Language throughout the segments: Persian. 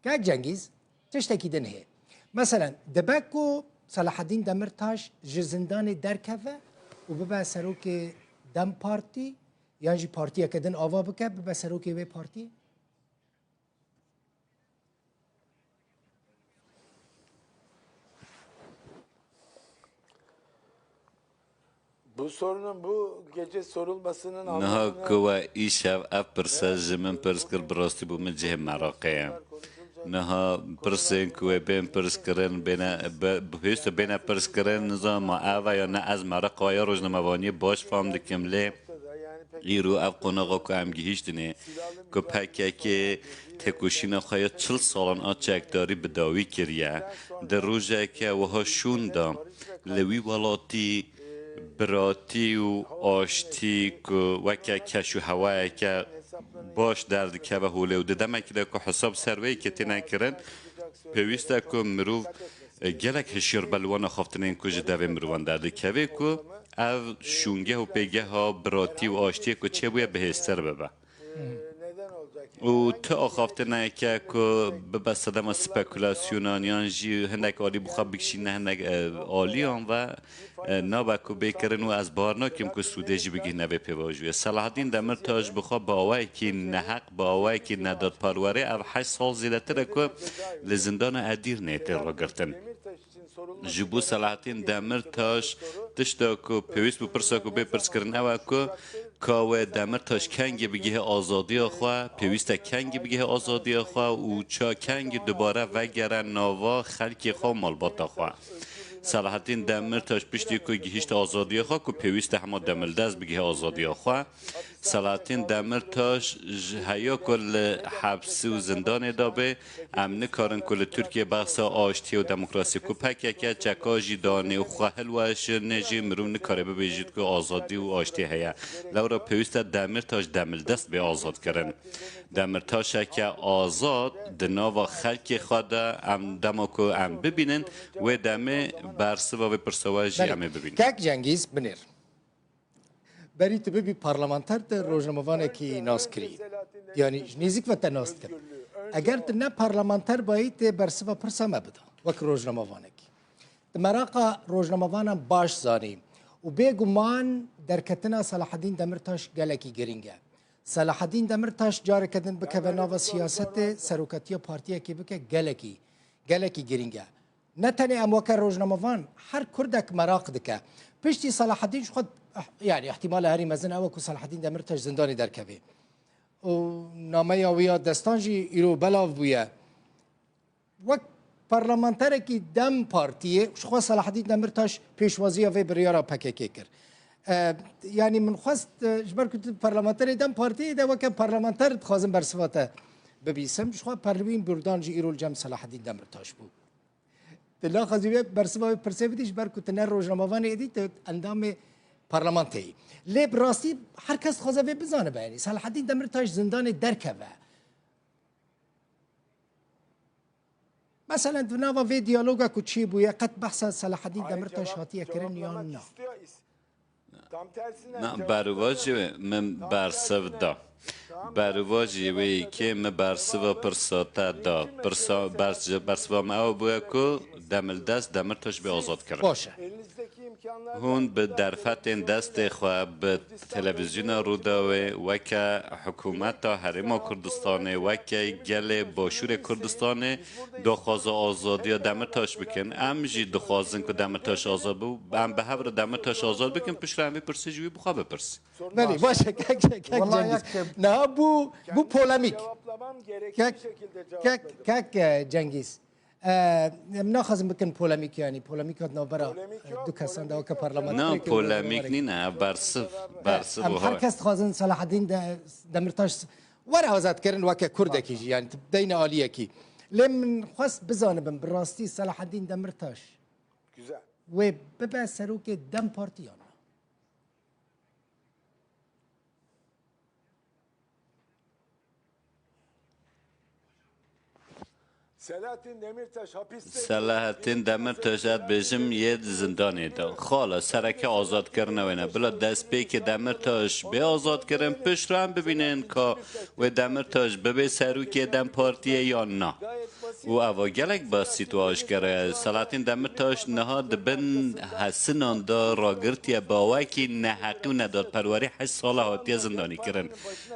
که جنگیز تشتکی دن هی مثلا دبکو صلاح الدین دمرتاش جزندان درکوه و ببا سروک دم پارتی یعنی جی پارتیه کدن آوا بکه ببا سروک وی پارتی Bu sorunun bu gece sorulmasının نها كوا إيشاف أبرساج من برسكر براستي بو من جهة مراقية نها برسين كوا بين برسكرين بهيست بين برسكرين نظام آوا یا نه از مراقا یا روزنامه‌وانی باش فهم دکم لی ایرو اف قناقا که هم گیشتنه که پکه که تکوشین خواهی 40 سالان آچکداری بداوی کریه در روزه که وها شون دا لوی ولاتی براتی و آشتی که وکه کشو هوای که باش درد که و حوله و ددمه که حساب سروی که تینه کرن پیوسته که مروف گلک هشیر بلوان خوافتنین کج دوی مروان درده که که او شونگه و پیگه ها براتی و آشتی که چه بویه بهستر ببه و تو آخافتنه که ببه صدام سپکولاسیونان یان جی هندک آلی بخواب بکشین هندک آلیان و نابا که بکرن و از بارنا کم که سوده جی بگی نبه پیواجویه صلاح الدین دمرتاش بخواب با آوائی که نحق با آوائی که نداد پارواره او 8 سال زیده تره که لزندان ادیر نیتر را گرتن جبو صلاح الدین دمرتاش تشتا که پیویست بپرسا که بپرس کرن او که کاوه دمرتاش کنگ بگیه آزادی خواه پیویسته کنگ بگیه آزادی خواه و چا کنگ دوباره وگره ناوا خلکی خواه مالباتا خواه صلاح الدین دمرتاش پشتی که گیهشت آزادی خواه که پیویسته همه دملدز بگیه آزادی خواه صلاح الدین دمرتاش هیا کل حبسی و زندان دابه امن کارن کل ترکیه بحثا آشتی و دموکراسی که پکه که چکاجی دانه و خواهل وش نجی مرون نکاره ببیجید که آزادی و آشتی هیا لورا پیوسته دمرتاش دملدست به آزاد کرن دمرتاش که آزاد دناوا خلک خود ام دما که ام ببینن و دمه برسه و پرسواجی ام ببینن که جنگیز بنیر بری تو ببی پارلمانتر در روزنامه‌وانه که ناس کری یعنی نزدیک وقت ناس کرد اگر نه پارلمانتر باید برسه و پرسه مبدا وک روزنامه‌وانه کی مراقا روزنامه‌وانم باش زانیم و بگمان در کتنا صلاح الدین دمرتاش گلکی گرینگه صلاح الدین دمرتاش جار کردن بکه و ناو سیاست سروکتی پارتیه که بکه گلکی گرینگه نه تنی ام وک روزنامه‌وان هر کردک مراق دکه پشتی صلاح الدین خود يعني احتمال هری مزن او که صلاح الدین دمرتاش زندانی در کبه و نامه یا دستانجی ایرو بلاو بویا وقت پارلمانتر کی دم پارتیه شخوا صلاح الدین دمرتاش پیشوازی و بریارا پککی کرد يعني من خواست جبر كنت پارلمانتر دم پارتیه ده وقت پارلمانتر خوازم برسواته ببیسم شخوا پارلمان بردانجی ایرو الجم صلاح الدین دمرتاش بود دلا خازیه برسوا پرسیدیش بر كنت نر روزنامه‌وانی ادیت اندام پارلمانتی لی براستی هر کس خواسته بزنه بیانی صلاح الدین دمرتاش زندان درکوه مثلا دنوا وی دیالوگا کو چی بویا قد بحث صلاح الدین دمرتاش هاتیه کرن یا نه نه برواجی من برسو دا برواجی وی که من برسو پرساته دا برسو ما بویا کو دملدست دمرتاش به آزاد کرد باشه هون به درفت دست خواه به تلویزیون روداوه وکه حکومت حرم کردستان وکه گل باشور کردستان دخواز آزادی دمرتاش بکن امجی دخوازن که دمرتاش آزاد بو هم به هفر دمرتاش آزاد بکن پشت همی پرسی جوی بخواه بپرسی بله باشه که جنگیز نه بو پولمیک که جنگیز ناخذ بكن بوليميك يعني بوليميك هاد نوبرا دو كسان داو كبرلمان نه پولمیک نی نه برسف ام هركست خازن صلاح الدين دمرتاش ورا وزات كرن وكا كردكي يعني تبدين آليكي لمن خواست بزانبم براستي صلاح الدين دمرتاش و ببا سروك دم بارتيان Selahattin Demirtaş hapiste. سلاحتین دمرتاش اد بجم یه زندانی دا خاله سرکه آزاد کردن و نه بلا دست پی که دمرتاش به آزاد کردن پشت رو هم ببینن که و دمرتاش به سرو که دم پارتیه یا نه و اوا گلک با سیتواش کرده سلاحتین دمرتاش نهاد بن حسنان دا راگرتی باوکی نه حقی و نداد پروری 8 سال هاتی زندانی کردن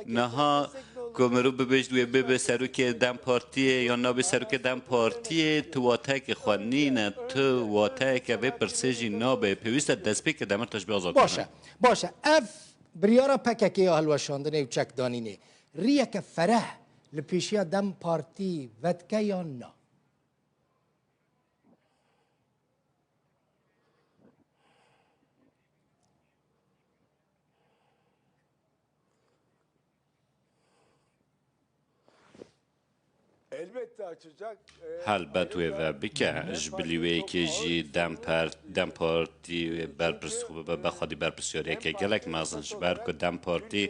نها کومرو ببیش دوی به سرو که دم پارتیه یا نه به سرو که دم پارتیه تو واتک خوانی نه تو واتک و پرسیجی نه به پیوست دست پی که دمرتاش به آزاد باشه باشه اف بریارا پککی یا هلوشاندنه و چک دانینه ریه که فرح لپیشیا دم پارتی ودکه یا نه Elbette açacak. البته و بکه جبلیوی که جی دم پارتی برپرس بخوادی برپرسیاری که گلک مازنش بر که دم پارتی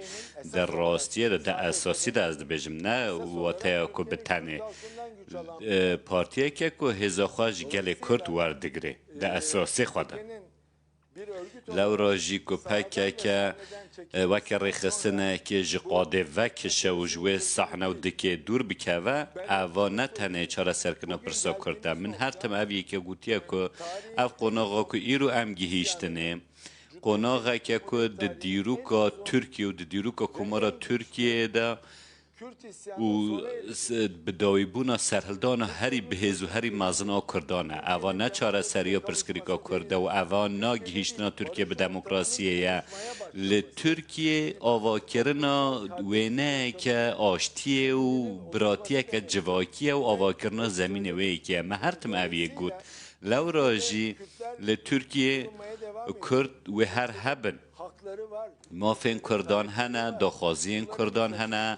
در راستیه در اساسی در از بجم نه و تا که بتنه پارتیه که هزاخواج گل کرد وردگره در اساسی خواده لورا جی کو پکه که وکر رخصتنه که جی قاده وک شوجوه صحنه و دکه دور بکوه اوه نه تنه چاره سرکنه پرسا کرده من هر تم اوی که گوتیه که او قناغا که ایرو ام گیهیشتنه قناغا که ده دیروکا ترکیه و ده دیروکا کمارا ترکیه ده و بداوی بونا سرهلدان هری بهز و هری مازنا کردانه اوه نه چاره سریا پرسکریکا کرده و اوه نه گیشتنا ترکیه به دموکراسیه لترکیه آوا کرنا وینه که آشتیه و براتیه که جواکیه و آوا کرنا زمین وی که مهرتم اویه گود لو راجی لترکیه کرد و هر هبن مافین کردان هنه داخوازین کردان هنه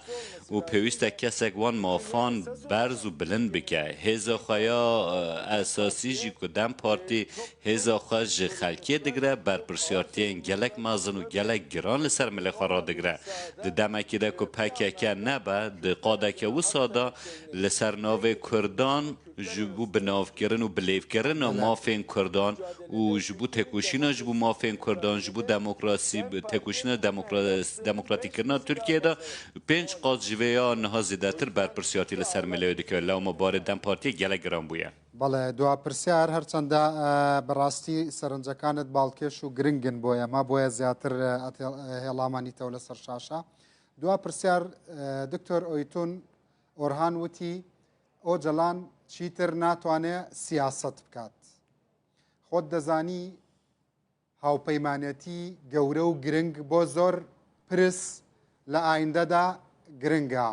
و پیوسته کسک وان مافان برز و بلند بکه هزا خوایا اساسی جی کدام پارتی هزا خواج خلکی دگره برپرسیارتی گلک مازن و گلک گران لسر ملک را دگره ده دمکی ده که پکه که نبه ده قاده که و ساده لسر ناو کردان جبو بناف کردن و بلیف کردن و مافین کردان و جبو تکوشینا جبو مافین کردان جبو دموکراسی تکوشینا دموکراتیک کردن ترکیه دا 5 قاز جویا نها زیادتر برپرسیاتی لسر ملیو دکه لو مبارد دم پارتی گله گرام بویه بەڵێ دوا پرسیار هەرچەندە بەڕاستی سەرنجەکانت باڵکێش و گرنگن بۆیە ما بۆیە زیاتر هێڵامانیتەوە لەسەر شاشە دوا پرسیار دکتۆر ئۆیتون ئۆرهان وتی ئۆجەڵان چیتر ناتوانێت سیاست بکات خۆت دەزانی هاوپەیمانەتی گەورە و گرنگ بۆ زۆر پرس لە ئایندەدا گرنگە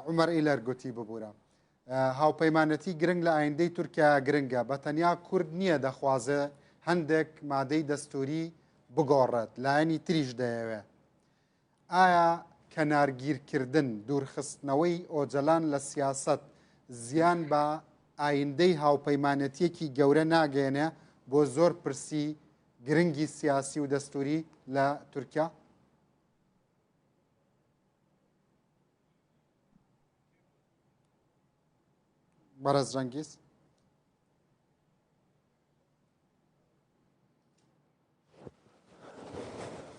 عمەر ئیلەر گوتی ببوورە هاوپەیمانەتی گرنگ لە ئایندەی تورکیا گرنگە بە تەنیا کورد نییە دەخوازێ هەندێک مادەی دەستوری بگۆڕێت لایەنی تریش دەیەوێت ئایا کەنارگیرکردن دوورخستنەوەی ئۆجەلان لە سیاست زیان بە ئایندەی هاوپەیمانەتیەکی گەورە ناگەێنێ بۆ زۆر پرسی گرنگی سیاسی و دەستوری لە تورکیا بەرەز ڕەنگیز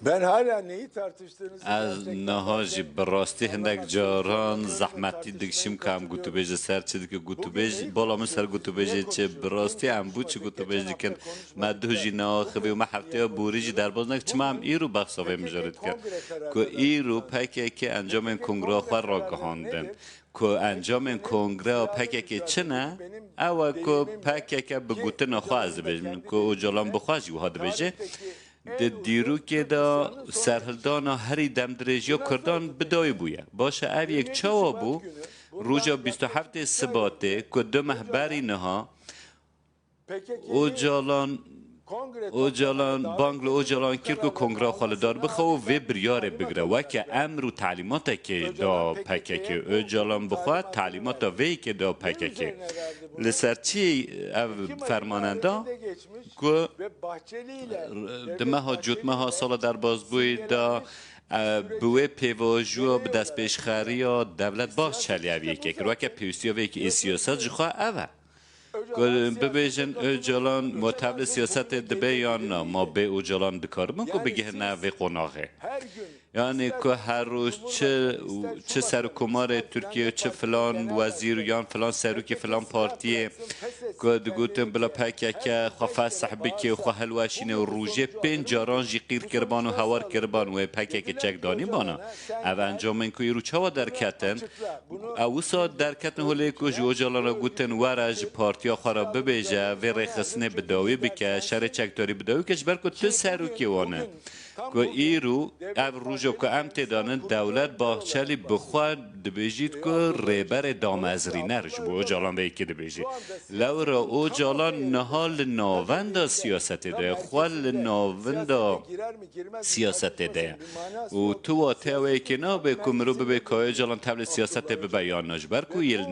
Ben hala neyi tartıştığınızı از نهاجی براستی هندک جاران زحمتی دکشیم که هم گوتو بیجه سر چه دیگه گوتو بیجه بالا من سر گوتو بیجه چه براستی هم بود چه گوتو بیجه دیکن مدو جی ناخبی و ما هفته ها بوری جی در باز نک چه ما هم ای رو بخصاوه مجارد کرد که ای رو پکه که انجام این کنگره خواه را گهاندن که انجام این کنگره پکه که چه نه او که پکه که بگوته نخواه از بیجه که او جالان بخواه جی و هاده بیجه ده دیرو که دا سرهلدان هری دم درجی کردان بدای بویه باشه او یک چاوا بو روژا 27 سباته که دو محبری نها اوجالان بانگل اوجالان کرد کنگره خالدار بخوا و بریاره بگره و که امر و تعلیمات که دا پکه اوجالان بخوا تعلیمات وی که دا پکه لسرچی فرماننده که دمه ها جوتمه ها سال در باز بوی دا بوی پیواجو به دست پیشخاری یا دولت باز چلیویه که وکه پیوستیوی که سیاست جخوا اوه ببیجن اوجالان متابل سیاست دبی یا نه ما به اوجالان دکارمون که بگه نه و قناغه یعنی که هر روز چه سرکمار ترکیه چه فلان وزیر یا فلان سروکی فلان پارتیه که دگوتن بلا پاکه که خفا صحبه که خو هلواشینه و روژه 5 جاران جی قیر کربان و هوار کربان و پاکه که چک دانی بانا او انجامن که رو چوا درکتن او سا درکتن هلی که جو جالان گوتن ورج پارتیا خراب ببیجه و رخصنه بداوی بکه شر چک داری بداوی کش برکو تو سروکی وانه که ایرو او روزو که ام تدانن دولت باحچلی بخواد دبیجید که ریبر دامزری نرش بو جالان به یکی دبیجید لورا او جالان نهال ناوند سیاست ده خوال ناوند سیاست ده و تو واتوه که نا به کمرو به که جالان تبل سیاست به بیان نجبر که یل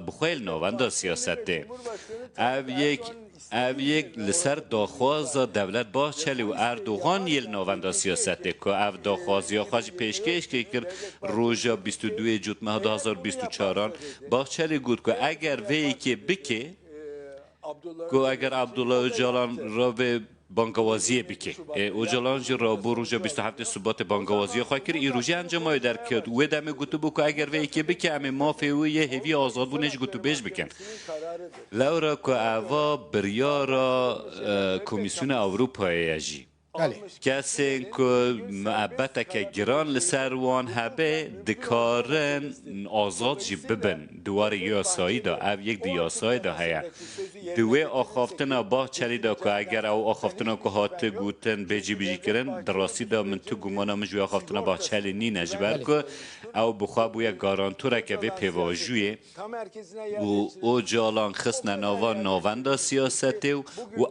بخوال ناوند سیاست ده او یک لسر داخواز دولت باحچلی و اردوغان یل ناوند سیاست که او داخوازی خواهی پیشکش که کرد روژا 22 جوت ماه 2024 باحچلی گود که اگر وی که بکه که اگر عبدالله اوجالان را به بانگوازی بکه اوجالان جی را بو روژا 27 ثبات بانگوازی خواهی کرد ای روژه انجام های در کرد و دمه گوتو بو که اگر وی که بکه همه مافی و یه هوی آزاد بونش گوتو بیش بکن لورا که اوا بریارا کمیسیون اروپایی جی کسی که معبت که گران لسر وان هبه دکارن آزاد جی ببن دوار یاسایی دا او یک دیاسایی دا هیا دوی آخافتنا با چلی دا که اگر او آخافتنا که هات گوتن بیجی کرن دراستی دا من تو گمانا مجوی آخافتنا با چلی نی نجبر که او بخواه بویا گارانتوره که به پیواجویه و او جالان خسن ناواندا سیاسته و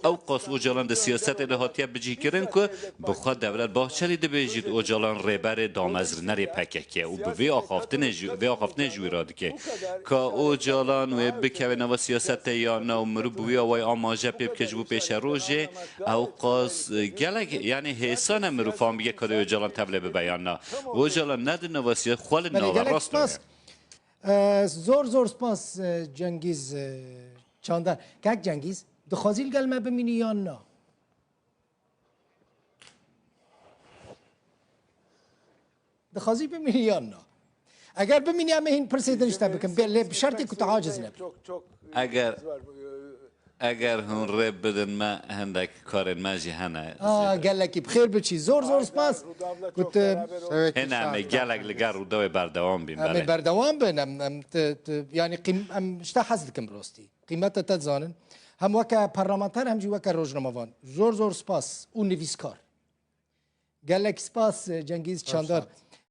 او قاس او جالان دا سیاسته دا هاتیه بجی کرن که بخواد دولت باحچلی دبیجید او جالان ریبر دامزر نری پککه و به وی آخافتن جوی راد که او جالان و بکه نوا سیاست یا نو مرو بوی آوای آماجه پیب که جبو پیش روژه او قاس گلگ یعنی حسان مرو فهم بگه که او جالان تبله به بیان نا او جالان ند نوا سیاست خوال نوا راست زور سپاس جنگیز چاندر که جنگیز دخوازیل گلمه بمینی یا نه دخوازی بمینی یا نه اگر بمینی همه این پرسیدنش بکن به شرطی که تو عاجز نبی اگر هون رب بدن ما هندک کارن ماجی هنه گلکی بخیر بچی زور سپاس گوت هنه همه گلک لگر رو دوی بردوام بیم همه بردوام بین یعنی اشتا حز دکم براستی قیمت تزانن هم وکا پارلمانتر هم جی وکا روزنامه‌وان زور سپاس اون نویسکار گلک سپاس جنگیز چاندار